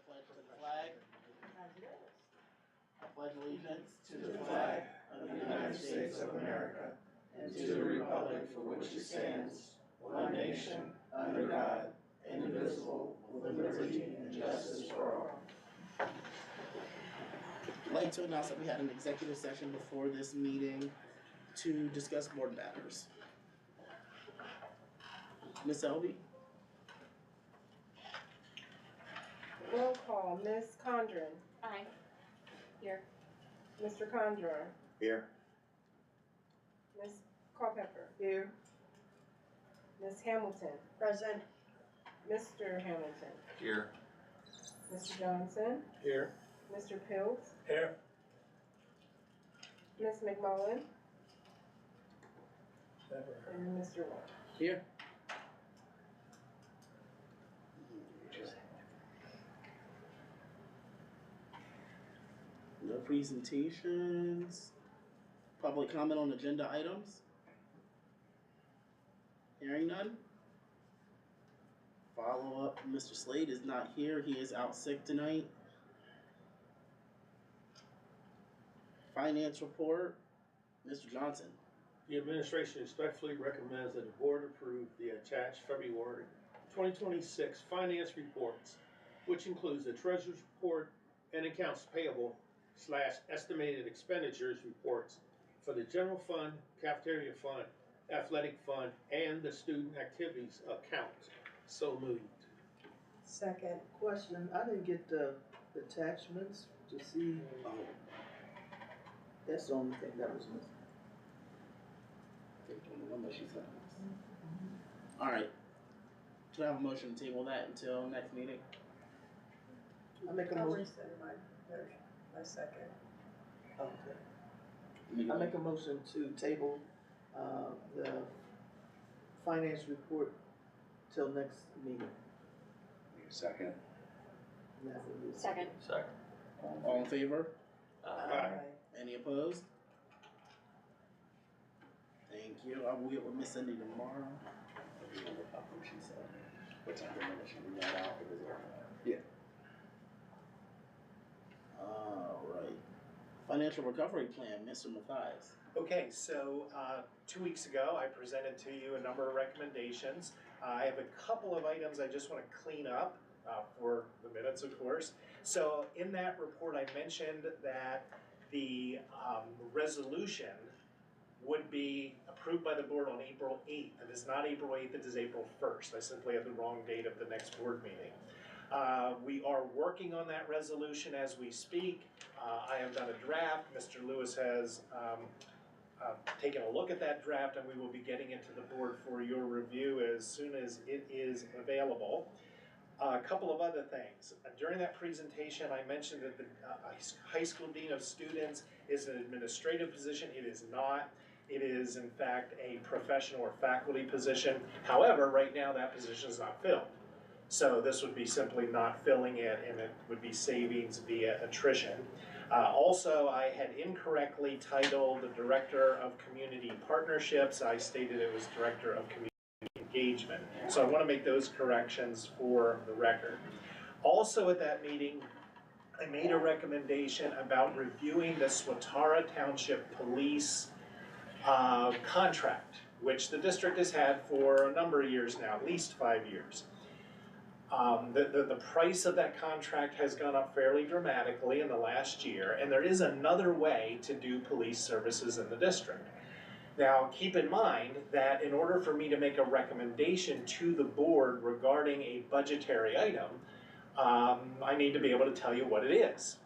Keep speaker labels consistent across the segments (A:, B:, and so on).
A: pledge to the flag. I pledge allegiance
B: To the flag of the United States of America and to the republic for which it stands, one nation, under God, indivisible, with liberty and justice for all.
A: I'd like to announce that we had an executive session before this meeting to discuss board matters. Ms. Elby?
C: Roll call, Ms. Condren.
D: Aye. Here.
C: Mr. Condra.
B: Here.
C: Ms. Culpepper. Here. Ms. Hamilton. Present. Mr. Hamilton.
B: Here.
C: Mr. Johnson.
B: Here.
C: Mr. Pills.
B: Here.
C: Ms. McMullen. And Mr. Wall.
A: Here. No presentations. Public comment on agenda items. Hearing none. Follow up, Mr. Slade is not here. He is out sick tonight. Finance report, Mr. Johnson.
E: The administration respectfully recommends that the board approve the attached February 2026 finance reports, which includes the treasurer's report and accounts payable / estimated expenditures reports for the general fund, cafeteria fund, athletic fund, and the student activities account. So moved.
C: Second.
F: Question, I didn't get the attachments to see, that's the only thing that was missing.
A: All right. Should I have a motion to table that until next meeting?
F: I make a motion.
C: My second.
F: Okay. I make a motion to table, the finance report till next meeting.
B: Second.
D: Second.
B: Second.
A: All in favor?
E: Aye.
A: Any opposed? Thank you. I will get with Miss Cindy tomorrow.
B: She said, what time did she read that out? Yeah.
A: All right. Financial recovery plan, Mr. Mathias.
G: Okay, so 2 weeks ago, I presented to you a number of recommendations. I have a couple of items I just want to clean up for the minutes, of course. So in that report, I mentioned that the resolution would be approved by the board on April 8th. It is not April 8th, it is April 1st. I simply had the wrong date of the next board meeting. We are working on that resolution as we speak. I have done a draft. Mr. Lewis has taken a look at that draft, and we will be getting it to the board for your review as soon as it is available. A couple of other things. During that presentation, I mentioned that the high school dean of students is an administrative position. It is not. It is, in fact, a professional or faculty position. However, right now that position is not filled. So this would be simply not filling it, and it would be savings via attrition. Also, I had incorrectly titled the Director of Community Partnerships. I stated it was Director of Community Engagement. So I want to make those corrections for the record. Also at that meeting, I made a recommendation about reviewing the Swatara Township Police contract, which the district has had for a number of years now, at least 5 years. The price of that contract has gone up fairly dramatically in the last year, and there is another way to do police services in the district. Now, keep in mind that in order for me to make a recommendation to the board regarding a budgetary item, I need to be able to tell you what it is.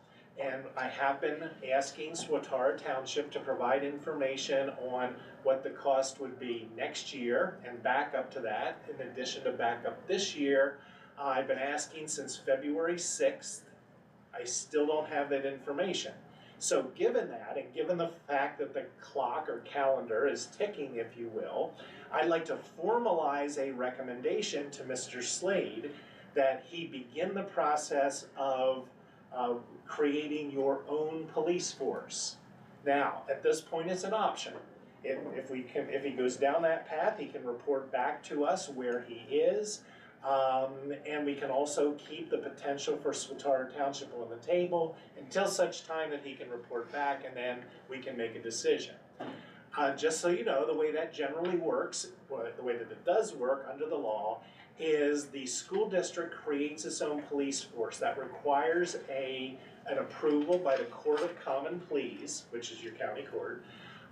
G: And I have been asking Swatara Township to provide information on what the cost would be next year and back up to that, in addition to back up this year. I've been asking since February 6th. I still don't have that information. So given that, and given the fact that the clock or calendar is ticking, if you will, I'd like to formalize a recommendation to Mr. Slade that he begin the process of creating your own police force. Now, at this point, it's an option. If he goes down that path, he can report back to us where he is. And we can also keep the potential for Solicitor Township on the table until such time that he can report back, and then we can make a decision. Just so you know, the way that generally works, the way that it does work under the law, is the school district creates its own police force that requires an approval by the Court of Common Pleas, which is your county court.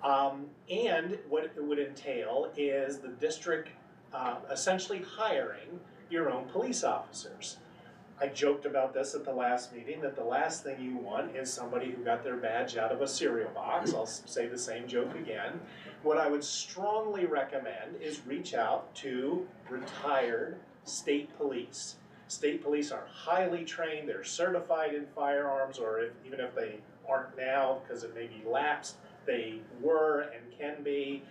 G: And what it would entail is the district essentially hiring your own police officers. I joked about this at the last meeting, that the last thing you want is somebody who got their badge out of a cereal box. I'll say the same joke again. What I would strongly recommend is reach out to retired state police. State police are highly trained, they're certified in firearms, or even if they aren't now, because it may be lapsed, they were and can be.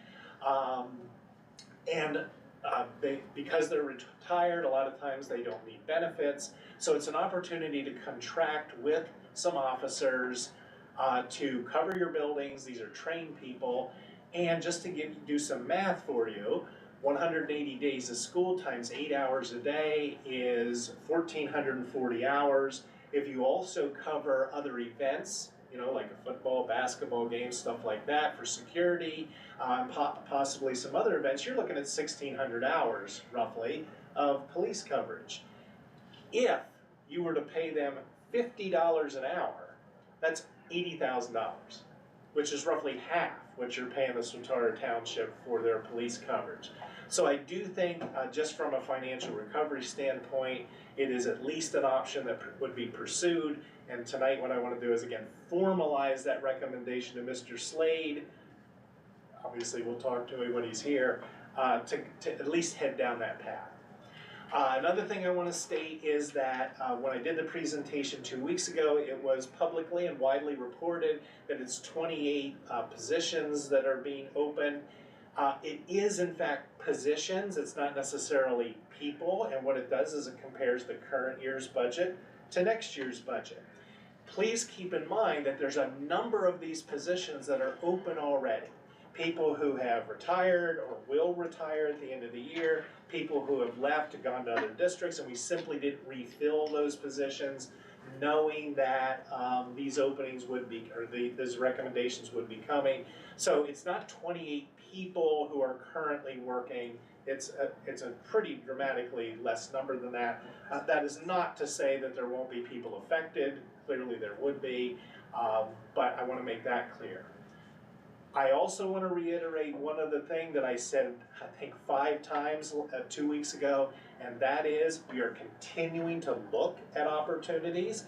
G: Because they're retired, a lot of times they don't need benefits. So it's an opportunity to contract with some officers to cover your buildings. These are trained people. And just to do some math for you, 180 days of school times 8 hours a day is 1,440 hours. If you also cover other events, you know, like a football, basketball game, stuff like that for security, possibly some other events, you're looking at 1,600 hours, roughly, of police coverage. If you were to pay them $50 an hour, that's $80,000, which is roughly half what you're paying the Solicitor Township for their police coverage. So I do think, just from a financial recovery standpoint, it is at least an option that would be pursued. And tonight what I want to do is, again, formalize that recommendation to Mr. Slade. Obviously we'll talk to him when he's here, to at least head down that path. Another thing I want to state is that when I did the presentation 2 weeks ago, it was publicly and widely reported that it's 28 positions that are being opened. It is in fact positions, it's not necessarily people, and what it does is it compares the current year's budget to next year's budget. Please keep in mind that there's a number of these positions that are open already. People who have retired or will retire at the end of the year, people who have left and gone to other districts, and we simply didn't refill those positions, knowing that these openings would be, or these recommendations would be coming. So it's not 28 people who are currently working. It's a pretty dramatically less number than that. That is not to say that there won't be people affected. Clearly there would be, but I want to make that clear. I also want to reiterate one other thing that I said, I think 5 times 2 weeks ago, and that is we are continuing to look at opportunities.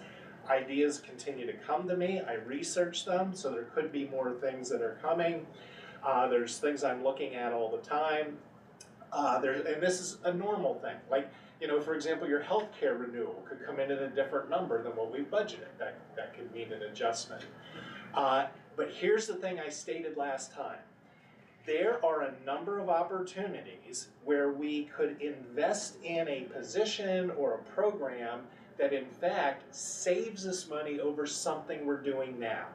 G: Ideas continue to come to me. I research them, so there could be more things that are coming. There's things I'm looking at all the time. And this is a normal thing. Like, you know, for example, your healthcare renewal could come in at a different number than what we budgeted. That could mean an adjustment. But here's the thing I stated last time. There are a number of opportunities where we could invest in a position or a program that in fact saves us money over something we're doing now.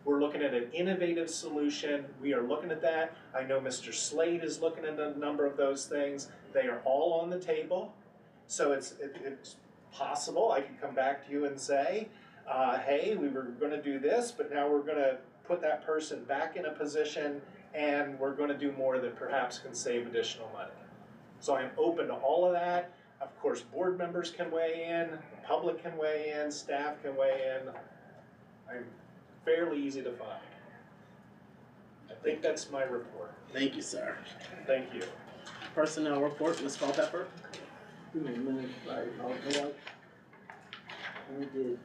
G: We're looking at an innovative solution. We are looking at that. I know Mr. Slade is looking at a number of those things. They are all on the table. So it's possible I could come back to you and say, hey, we were going to do this, but now we're going to put that person back in a position and we're going to do more that perhaps can save additional money. So I'm open to all of that. Of course, board members can weigh in, the public can weigh in, staff can weigh in. I'm fairly easy to find. I think that's my report.
A: Thank you, sir.
G: Thank you.
A: Personnel report, Ms. Culpepper.
F: Give me a minute, right, I'll go out. We did.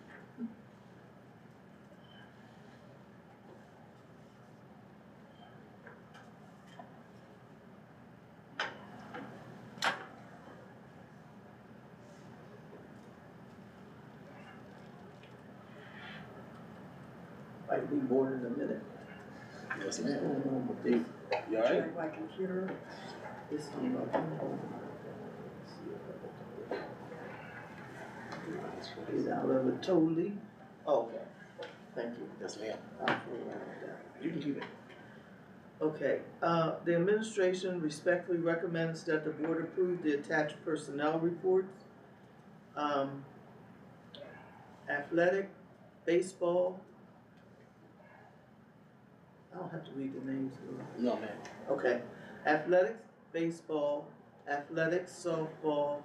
F: Might be more in a minute.
A: Yes,
F: What's
A: ma'am.
F: going on with the,
A: You all right?
C: Check my computer.
F: this came up. Get out of it totally.
A: Oh, okay. Thank you. Yes, ma'am.
F: I'll fool around with that.
A: You can keep it.
F: Okay, the administration respectfully recommends that the board approve the attached personnel reports. Athletic, baseball. I don't have to read the names, do I?
A: No, man.
F: Okay, athletics, baseball, athletics, softball,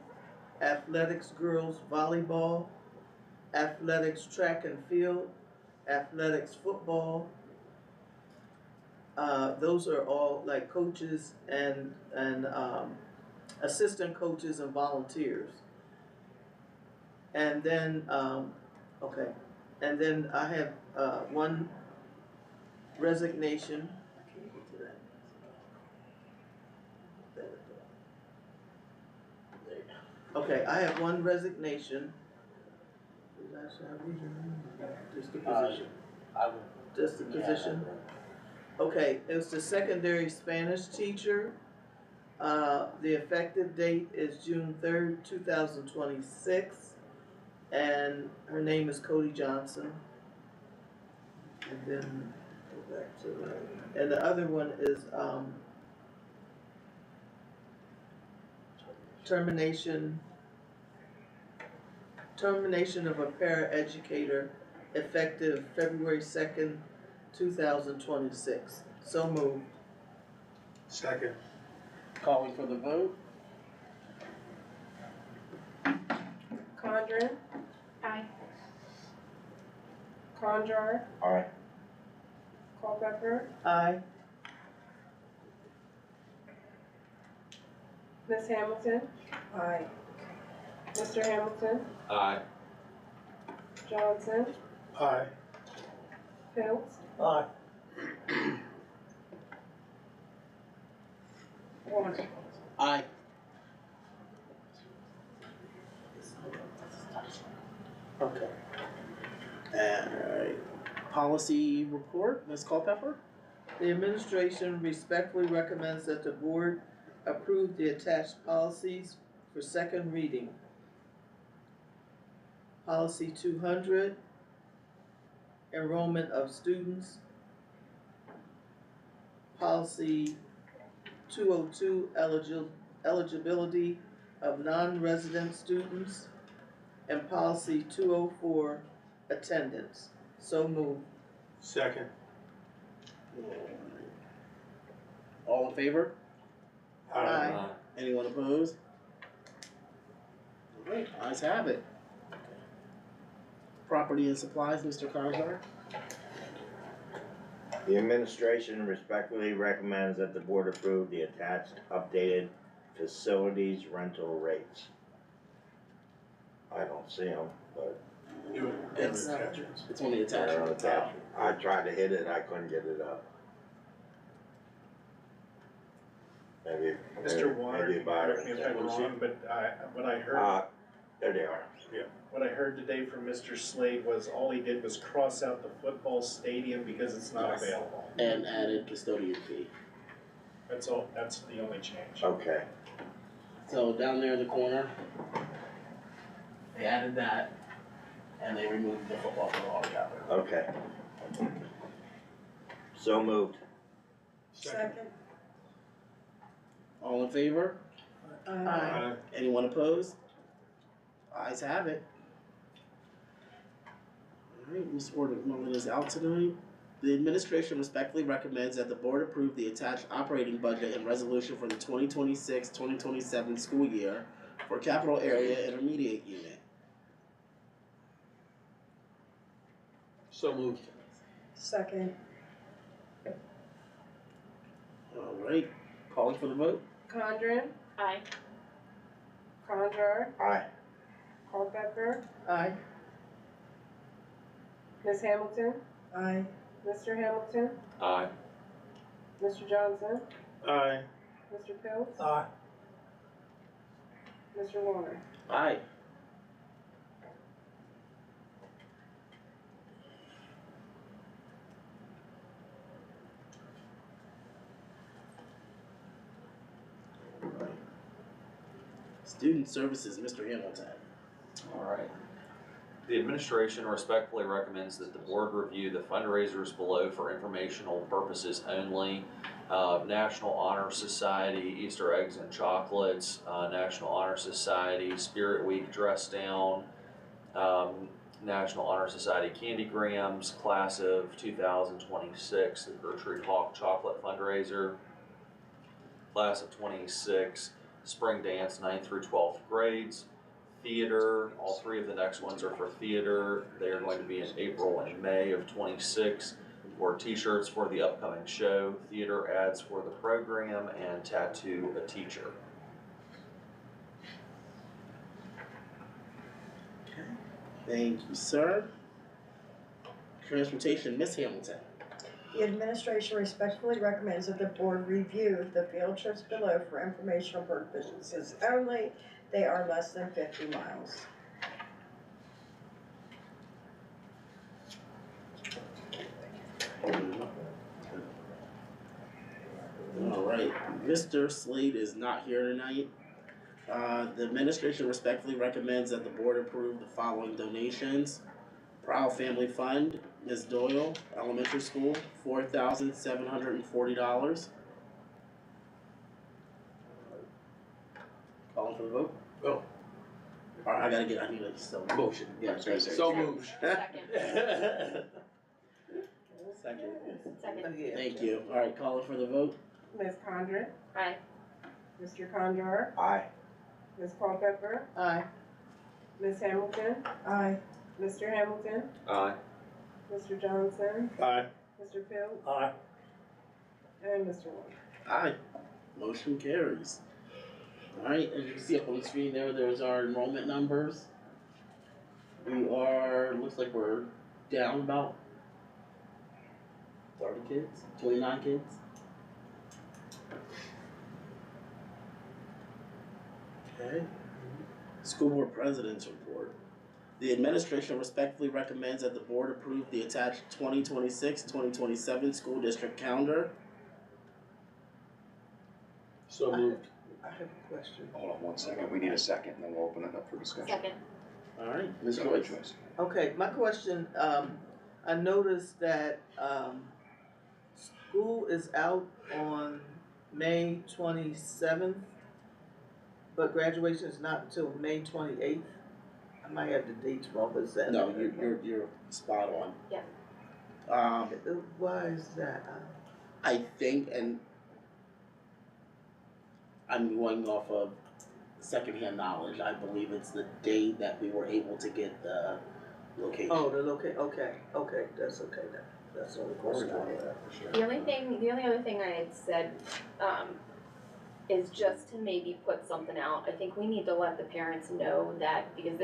F: athletics girls volleyball, athletics track and field, athletics football. Those are all like coaches and assistant coaches and volunteers. And then, okay, and then I have, one resignation. I can't get to that. There you go. Okay, I have one resignation. Should I read your name? Just the position.
A: I would.
F: Just the position. Okay, it was the secondary Spanish teacher. The effective date is June 3rd, 2026. And her name is Cody Johnson. And then go back to that. And the other one is termination of a paraeducator effective February 2nd, 2026. So moved.
E: Second.
A: Calling for the vote.
C: Condren,
D: Aye.
C: Conjar,
B: Aye.
C: Culpepper,
F: Aye.
C: Ms. Hamilton. Aye. Mr. Hamilton,
H: Aye.
C: Johnson,
E: Aye.
C: Pilts,
E: Aye.
C: Warner.
A: Aye. Okay. Alright. Policy report, Ms. Culpepper?
F: The administration respectfully recommends that the board approve the attached policies for second reading. Policy 200, enrollment of students. Policy 202, eligibility of non-resident students. And policy 204, attendance. So moved.
E: Second.
A: All in favor?
F: Aye.
A: Anyone opposed? Alright, ayes have it. Property and supplies, Mr. Conjar?
B: The administration respectfully recommends that the board approve the attached updated facilities rental rates. I don't see them, but
A: It's on the
B: they're on
A: attachment.
B: attachment. I tried to hit it, I couldn't get it up. Maybe,
G: Mr. Warner,
B: maybe about
G: correct me if I'm wrong, but what I heard,
B: there they are.
G: what I heard today from Mr. Slade was all he did was cross out the football stadium because it's not
A: Yes.
G: available.
A: And added custodian fee.
G: That's all, that's the only change.
B: Okay,
A: So down there in the corner, they added that, and they removed the football field altogether.
B: okay. So moved.
C: Second.
A: All in favor?
F: Aye.
A: Anyone opposed? Ayes have it. Alright, Ms. Order is out tonight. The administration respectfully recommends that the board approve the attached operating budget and resolution for the 2026-2027 school year for capital area intermediate unit.
E: So moved.
C: Second.
A: Alright, calling for the vote?
C: Condren,
D: Aye.
C: Conjar,
B: Aye.
C: Culpepper,
F: Aye.
C: Ms. Hamilton. Aye. Mr. Hamilton,
H: Aye.
C: Mr. Johnson,
E: Aye.
C: Mr. Pilts,
E: Aye.
C: Mr. Warner.
A: Aye. Student Services, Mr. Hamilton.
H: All right. The administration respectfully recommends that the board review the fundraisers below for informational purposes only. National Honor Society, Easter eggs and chocolates, National Honor Society, Spirit Week dress down, National Honor Society candygrams, class of 2026, the Gertrude Hawk chocolate fundraiser, class of 26, spring dance 9th through 12th grades, theater, all three of the next ones are for theater. They are going to be in April and May of 26, for t-shirts for the upcoming show, theater ads for the program, and tattoo a teacher.
A: Thank you, sir. Transportation, Miss Hamilton.
C: The administration respectfully recommends that the board review the field trips below for informational purposes only. They are less than 50 miles.
A: All right, Mr. Slade is not here tonight. The administration respectfully recommends that the board approve the following donations. Proud Family Fund, Ms. Doyle, elementary school, $4,740. Calling for the vote?
E: Oh.
A: All right, I need a
E: Motion.
A: Yeah,
E: So moved.
D: Second.
A: Second.
D: Second.
A: Thank you. All right, calling for the vote?
C: Ms. Condren?
D: Aye.
C: Mr. Condor?
B: Aye.
C: Ms. Culpepper?
F: Aye.
C: Ms. Hamilton? Aye. Mr. Hamilton?
H: Aye.
C: Mr. Johnson?
E: Aye.
C: Mr. Fields?
E: Aye.
C: And Mr. Wood.
A: Aye. Motion carries. All right, as you can see up on the screen there's our enrollment numbers. We are, looks like we're down about 30 kids, 29 kids. Okay. School Board President's Report. The administration respectfully recommends that the board approve the attached 2026-2027 school district calendar.
E: So moved.
F: I have a question.
B: Hold on one second, we need a second, and then we'll open it up for discussion.
D: Second.
A: All right, Ms.
B: Go ahead,
A: Joyce.
B: Joyce.
F: Okay, my question, I noticed that, school is out on May 27th, but graduation is not until May 28th. I might have the dates wrong, but is that?
A: No, you're spot on.
D: Yeah.
F: Why is that?
A: I think, and I'm going off of secondhand knowledge, I believe it's the day that we were able to get the location.
F: Oh, okay, that's okay then. That's the only question I have.
D: The only other thing I had said, is just to maybe put something out. I think we need to let the parents know that, because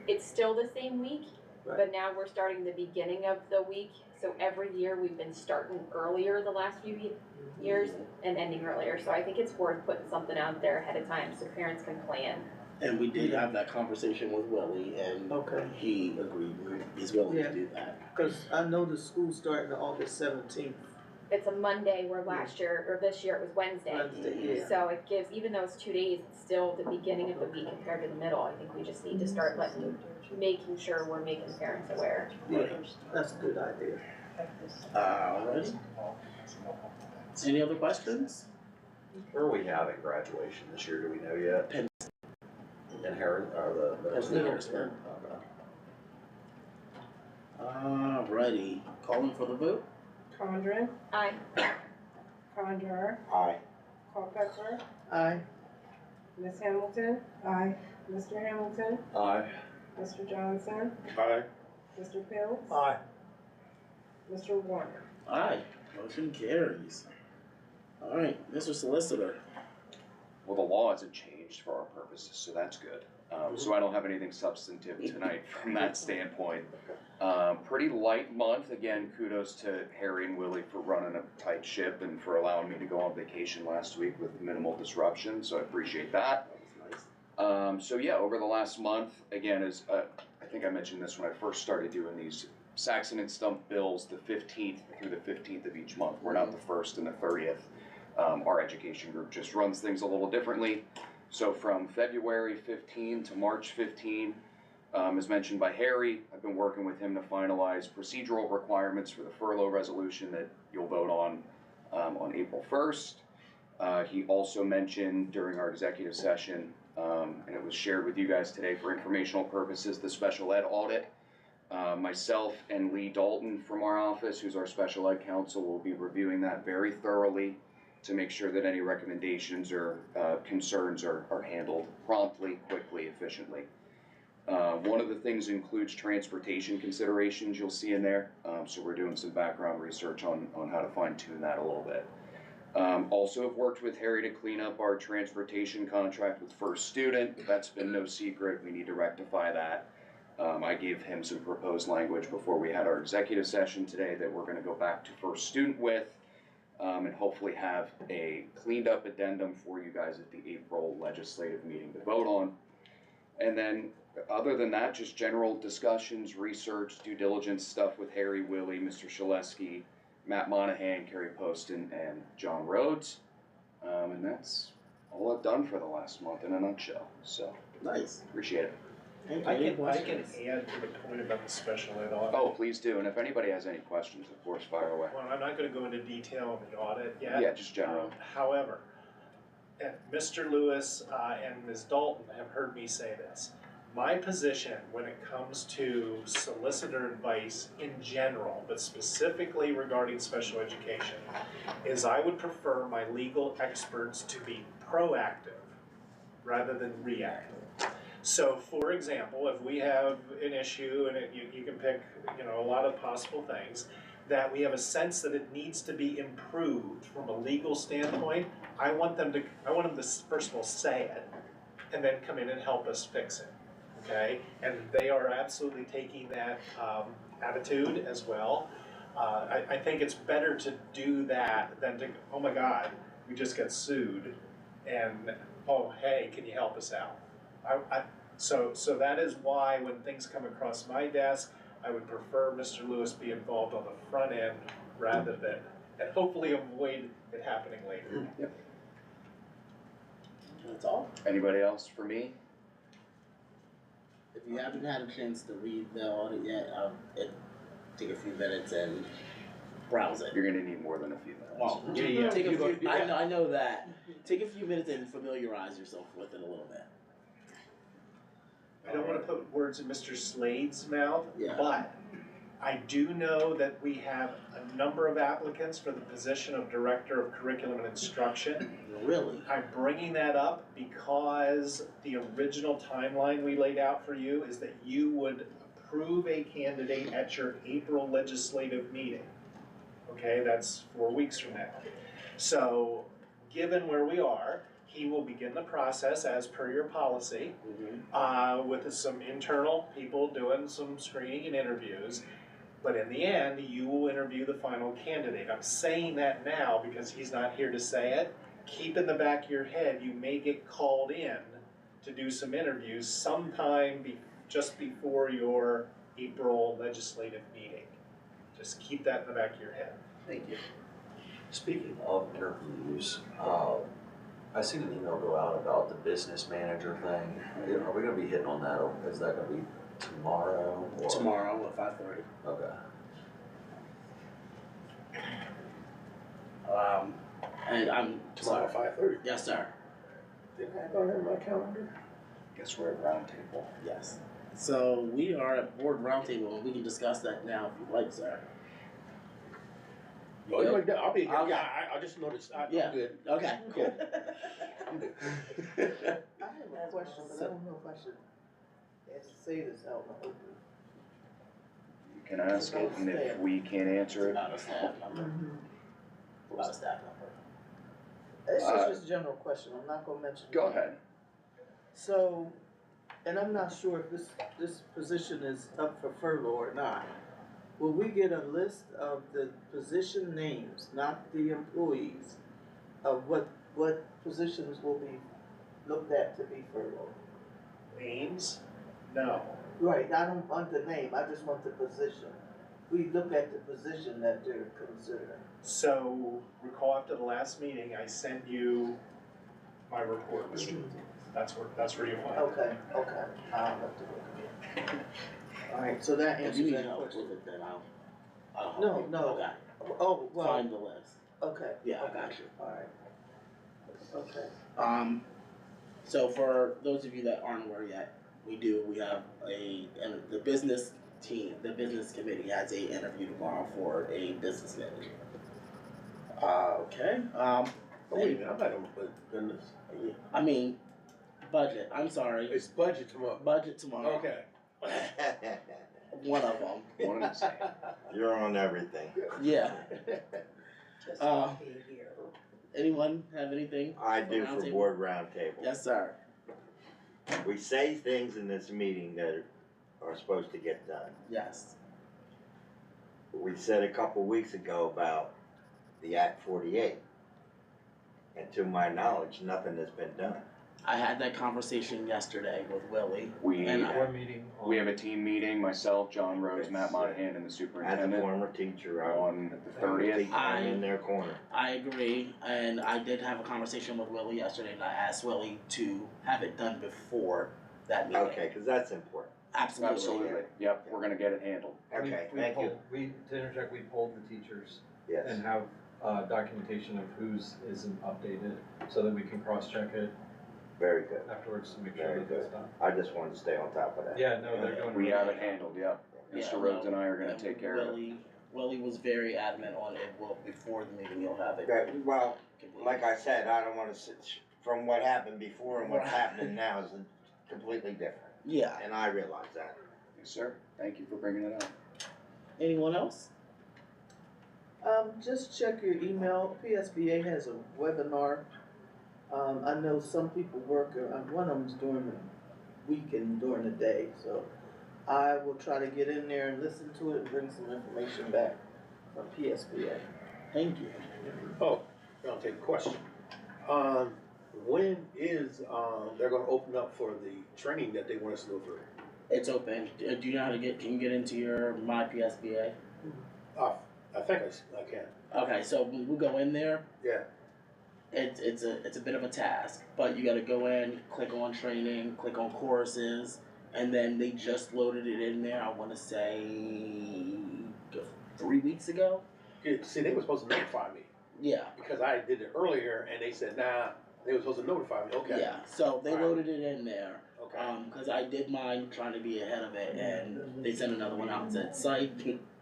D: it's still the same week,
F: Right.
D: but now we're starting the beginning of the week. So every year we've been starting earlier the last few years and ending earlier. So I think it's worth putting something out there ahead of time so parents can plan.
A: And we did have that conversation with Willie, and
F: Okay.
A: he agreed, he's willing
F: Yeah.
A: to do that.
F: Cause I know the school's starting on August 17th.
D: It's a Monday where this year it was Wednesday.
F: Wednesday, yeah.
D: So it gives, even though it's 2 days, it's still the beginning of the week compared to the middle. I think we just need to start making sure we're making parents aware.
F: Yeah, that's a good idea.
A: Alright. Any other questions?
H: Where are we having graduation this year? Do we know yet?
A: Penn.
H: In Harris, or the
A: Harrisburg. Alrighty, calling for the vote?
C: Condren?
D: Aye.
C: Condor?
B: Aye.
C: Culpepper?
F: Aye.
C: Ms. Hamilton? Aye. Mr. Hamilton?
H: Aye.
C: Mr. Johnson?
E: Aye.
C: Mr. Fields?
E: Aye.
C: Mr. Warner?
A: Aye, motion carries. Alright, Mr. Solicitor.
B: Well, the law hasn't changed for our purposes, so that's good. So I don't have anything substantive tonight from that standpoint. Pretty light month. Again, kudos to Harry and Willie for running a tight ship and for allowing me to go on vacation last week with minimal disruption, so I appreciate that.
A: That was nice.
B: So yeah, over the last month, again, as I think I mentioned this when I first started doing these Saxon and Stump bills, the 15th through the 15th of each month. We're not the 1st and the 30th. Our education group just runs things a little differently. So from February 15 to March 15, as mentioned by Harry, I've been working with him to finalize procedural requirements for the furlough resolution that you'll vote on
I: on April 1st. He also mentioned during our executive session, and it was shared with you guys today for informational purposes, the special ed audit. Myself and Lee Dalton from our office, who's our special ed counsel, will be reviewing that very thoroughly to make sure that any recommendations or concerns are handled promptly, quickly, efficiently. One of the things includes transportation considerations you'll see in there, so we're doing some background research on how to fine tune that a little bit. Also have worked with Harry to clean up our transportation contract with First Student. That's been no secret, we need to rectify that. I gave him some proposed language before we had our executive session today that we're gonna go back to First Student with, and hopefully have a cleaned up addendum for you guys at the April legislative meeting to vote on. And then, other than that, just general discussions, research, due diligence stuff with Harry, Willie, Mr. Shaleski, Matt Monahan, Kerry Poston, and John Rhodes. And that's all I've done for the last month in a nutshell, so
A: Nice.
I: appreciate it.
G: I can add to the point about the special ed audit.
I: Oh, please do, and if anybody has any questions, of course, fire away.
G: Well, I'm not gonna go into detail on the audit yet.
I: Yeah, just general.
G: However, Mr. Lewis and Ms. Dalton have heard me say this. My position when it comes to solicitor advice in general, but specifically regarding special education, is I would prefer my legal experts to be proactive rather than reactive. So, for example, if we have an issue and you can pick, a lot of possible things, that we have a sense that it needs to be improved from a legal standpoint, I want them to first of all say it, and then come in and help us fix it, okay? And they are absolutely taking that attitude as well. I think it's better to do that than to, oh my God, we just got sued, and oh, hey, can you help us out? So that is why when things come across my desk, I would prefer Mr. Lewis be involved on the front end rather than, and hopefully avoid it happening later.
I: Yep.
A: That's all.
I: Anybody else for me?
A: If you haven't had a chance to read the audit yet, take a few minutes and browse it.
I: You're gonna need more than a few minutes.
A: Well, take a few. I know that. Take a few minutes and familiarize yourself with it a little bit.
G: I don't want to put words in Mr. Slade's mouth,
A: Yeah.
G: but I do know that we have a number of applicants for the position of Director of Curriculum and Instruction.
A: Really?
G: I'm bringing that up because the original timeline we laid out for you is that you would approve a candidate at your April legislative meeting. Okay, that's 4 weeks from now. So, given where we are, he will begin the process as per your policy, with some internal people doing some screening and interviews. But in the end, you will interview the final candidate. I'm saying that now because he's not here to say it. Keep in the back of your head, you may get called in to do some interviews sometime just before your April legislative meeting. Just keep that in the back of your head.
A: Thank you.
H: Speaking of interviews, I seen an email go out about the business manager thing. Are we gonna be hitting on that, or is that gonna be tomorrow? Or?
A: Tomorrow at 5:30.
H: Okay.
A: And I'm
B: Tomorrow, 5:30.
A: Yes, sir.
B: Didn't I have on my calendar?
I: Guess we're at roundtable.
A: Yes. So we are at board roundtable, and we can discuss that now if you'd like, sir.
B: Oh, you like that? I'll be here.
A: Okay.
B: Yeah, I just noticed. I'm
A: Yeah.
B: good.
A: Okay, cool.
B: I'm good.
F: I have a question, but I don't know if I should say this out loud.
I: You can ask it, and if we can't answer it,
A: Out of staff number. Out of staff number.
F: It's just a general question, I'm not gonna mention.
I: go ahead.
F: So, and I'm not sure if this position is up for furlough or not. Will we get a list of the position names, not the employees, of what positions will be looked at to be furloughed?
G: Names? No.
F: Right, I don't want the name, I just want the position. We look at the position that they're considering.
G: So, recall after the last meeting, I sent you my report. That's where you find it.
F: Okay, I'll have to look again. Alright, so that
A: If
F: answers
A: you need
F: that
A: help
F: question.
A: with it, then I'll help
F: No,
A: you.
F: no.
A: Okay.
F: Oh, well,
A: Find the list.
F: Okay.
A: Yeah, I got you.
F: Alright. Okay.
A: So for those of you that aren't aware yet, we have and the business team, the business committee has a interview tomorrow for a business manager. Okay.
E: Wait a minute, I'm not on goodness.
A: I mean, budget. I'm sorry.
E: It's budget tomorrow.
A: Budget tomorrow.
E: Okay.
A: One of them.
H: One of the same.
B: You're on everything.
A: Yeah.
C: Just
A: Uh,
C: be here.
A: Anyone have anything?
B: I do
A: Round
B: for
A: table?
B: board roundtable.
A: Yes, sir.
B: We say things in this meeting that are supposed to get done.
A: Yes.
B: We said a couple weeks ago about the Act 48. And to my knowledge, nothing has been done.
A: I had that conversation yesterday with Willie.
H: We
A: And I-
H: we have a team meeting, myself, John Rhodes, Matt Monahan, and the
B: As a
H: superintendent
B: former teacher,
H: on the 30th.
B: I'm in their corner.
A: I agree, and I did have a conversation with Willie yesterday, and I asked Willie to have it done before that meeting.
B: Okay, because that's important.
A: Absolutely.
H: Absolutely. Yep, we're gonna get it handled.
B: Okay,
J: We
B: thank you.
J: to interject, we polled the teachers
B: Yes.
J: and have documentation of whose isn't updated, so that we can cross-check it
B: Very good.
J: afterwards to make
B: Very
J: sure that it's
B: good.
J: done.
B: I just wanted to stay on top of that.
J: Yeah, no, they're doing.
H: We
J: really
H: have
J: good.
H: it handled, yep.
A: Yeah,
H: Mr. Rhodes
A: no,
H: and I are gonna take care of it.
A: Willie was very adamant on it. Well, before the meeting, you'll have it.
B: Okay, well,
A: completed.
B: like I said, I don't want to sit, from what happened before and what's
A: Right.
B: happening now is completely different.
A: Yeah.
B: And I realize that.
H: Yes, sir. Thank you for bringing it up.
A: Anyone else?
F: Just check your email. PSBA has a webinar. I know some people work, one of them's during the week and during the day, so I will try to get in there and listen to it and bring some information back from PSBA.
A: Thank you.
E: Oh, I'll take a question. When is, they're gonna open up for the training that they want us to go through?
A: It's open. Do you know how to get? Can you get into your My PSBA?
E: I think I can.
A: Okay, so when we go in there,
E: Yeah.
A: it's a bit of a task, but you got to go in, click on training, click on courses, and then they just loaded it in there. I want to say 3 weeks ago.
E: Yeah, see, they were supposed to notify me
A: Yeah.
E: because I did it earlier and they said, nah, they were supposed to notify me. Okay.
A: Yeah. So they
E: Alright.
A: loaded it in there.
E: Okay.
A: Because I did mine trying to be ahead of it, and they sent another one out and said, "Site,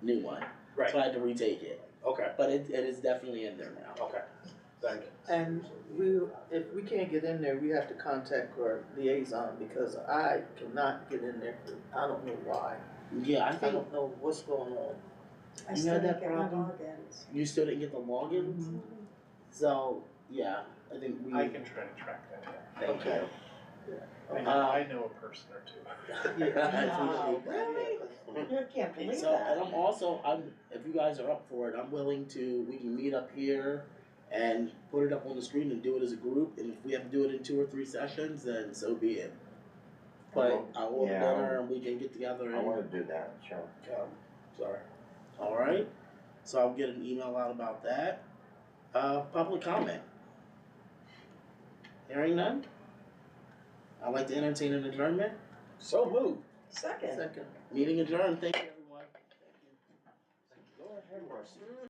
A: new one."
E: Right.
A: So I had to retake it,
E: Okay.
A: but it is definitely in there now.
E: Okay. Thank you.
F: And if we can't get in there, we have to contact our liaison because I cannot get in there. I don't know why.
A: Yeah, I
F: I
A: think
F: don't know what's going on.
C: I
A: You
C: still
A: had
C: didn't
A: that
C: get my
A: problem?
C: logins.
A: you still didn't get the logins.
F: Mm-hmm.
A: So yeah, I think we.
G: I can try to track that down.
A: Thank
F: Okay.
A: you.
G: I know a person or two.
A: Yeah, I
C: Wow,
A: appreciate that.
C: really? I can't believe
A: So, and
C: that.
A: I'm if you guys are up for it, I'm willing to. We can meet up here and put it up on the screen and do it as a group. And if we have to do it in 2 or 3 sessions, then so be it. But I'll order
B: Yeah,
A: dinner and we can get together
B: I
A: and.
B: want to do that, sure.
E: Sorry.
A: All right. So I'll get an email out about that. Public comment. Hearing none. I'd like to entertain an adjournment.
E: So moved.
C: Second.
F: Second.
A: Meeting adjourned. Thank you, everyone.
E: Lord have mercy.